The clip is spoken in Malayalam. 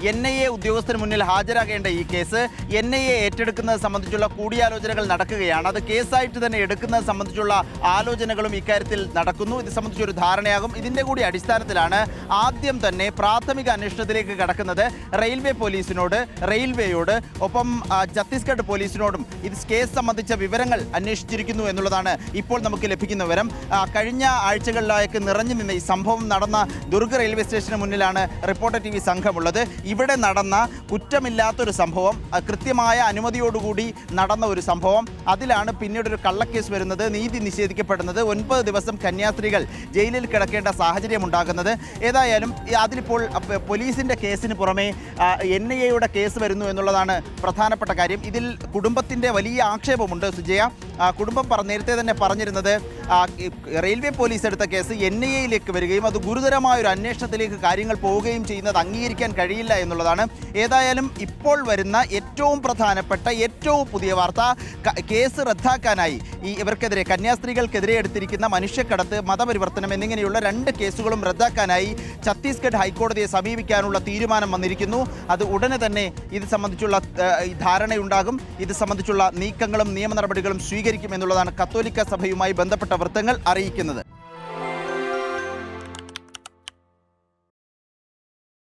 NIA ഉദ്യോഗസ്ഥന് മുന്നിൽ ഹാജരാകേണ്ട ഈ കേസ് NIA ഏറ്റെടുക്കുന്നത് സംബന്ധിച്ചുള്ള കൂടിയാലോചനകൾ നടക്കുകയാണ്. അത് കേസായിട്ട് തന്നെ എടുക്കുന്നത് സംബന്ധിച്ചുള്ള ആലോചനകളും ഇക്കാര്യത്തിൽ നടക്കുന്നു. ഇത് സംബന്ധിച്ചൊരു ധാരണയാകും. ഇതിൻ്റെ കൂടി അടിസ്ഥാനത്തിലാണ് ആദ്യം തന്നെ പ്രാഥമിക അന്വേഷണത്തിലേക്ക് കടക്കുന്നത്. റെയിൽവേ പോലീസിനോട്, റെയിൽവേയോട്, ഒപ്പം ഛത്തീസ്ഗഡ് പോലീസിനോടും ഇത് കേസ് സംബന്ധിച്ച വിവരങ്ങൾ അന്വേഷിച്ചിരിക്കുന്നു എന്നുള്ളതാണ് ഇപ്പോൾ നമുക്ക് ലഭിക്കുന്ന വിവരം. കഴിഞ്ഞ ആഴ്ചകളിലേക്ക് നിറഞ്ഞു നിന്ന ഈ സംഭവം നടന്ന ദുർഗ് റെയിൽവേ സ്റ്റേഷന് മുന്നിലാണ് റിപ്പോർട്ടർ TV സംഘമുള്ളത്. ഇവിടെ നടന്ന കുറ്റമില്ലാത്തൊരു സംഭവം, കൃത്യമായ അനുമതിയോടുകൂടി നടന്ന ഒരു സംഭവം, അതിലാണ് പിന്നീട് ഒരു കള്ളക്കേസ് വരുന്നത്, നീതി നിഷേധിക്കപ്പെടുന്നത്, 9 ദിവസം കന്യാസ്ത്രീകൾ ജയിലിൽ കിടക്കേണ്ട സാഹചര്യം ഉണ്ടാകുന്നത്. ഏതായാലും അതിലിപ്പോൾ പോലീസിൻ്റെ കേസിന് പുറമെ NIAയുടെ കേസ് വരുന്നു എന്നുള്ളതാണ് പ്രധാനപ്പെട്ട കാര്യം. ഇതിൽ കുടുംബത്തിൻ്റെ വലിയ ആക്ഷേപമുണ്ട്. സുജയ, കുടുംബം നേരത്തെ തന്നെ പറഞ്ഞിരുന്നത് റെയിൽവേ പോലീസ് എടുത്ത കേസ് NIAയിലേക്ക് വരികയും അത് ഗുരുതരമായൊരു അന്വേഷണത്തിലേക്ക് കാര്യങ്ങൾ പോവുകയും ചെയ്യുന്നത് അംഗീകരിക്കാൻ കഴിയില്ല എന്നുള്ളതാണ്. ഏതായാലും ഇപ്പോൾ വരുന്ന ഏറ്റവും പ്രധാനപ്പെട്ട ഏറ്റവും പുതിയ വാർത്ത, കേസ് റദ്ദാക്കാനായി ഇവർക്കെതിരെ, കന്യാസ്ത്രീകൾക്കെതിരെ എടുത്തിരിക്കുന്ന മനുഷ്യക്കടത്ത്, മതപരിവർത്തനം എന്നിങ്ങനെയുള്ള 2 കേസുകളും റദ്ദാക്കാനായി ഛത്തീസ്ഗഡ് ഹൈക്കോടതിയെ സമീപിക്കാനുള്ള തീരുമാനം വന്നിരിക്കുന്നു. അത് ഉടനെ തന്നെ ഇത് സംബന്ധിച്ചുള്ള ധാരണയുണ്ടാകും. ഇത് സംബന്ധിച്ചുള്ള നീക്കങ്ങളും നിയമ നടപടികളും സ്വീകരിക്കും എന്നുള്ളതാണ് കത്തോലിക്ക സഭയുമായി ബന്ധപ്പെട്ട വൃത്തങ്ങൾ അറിയിക്കുന്നത്.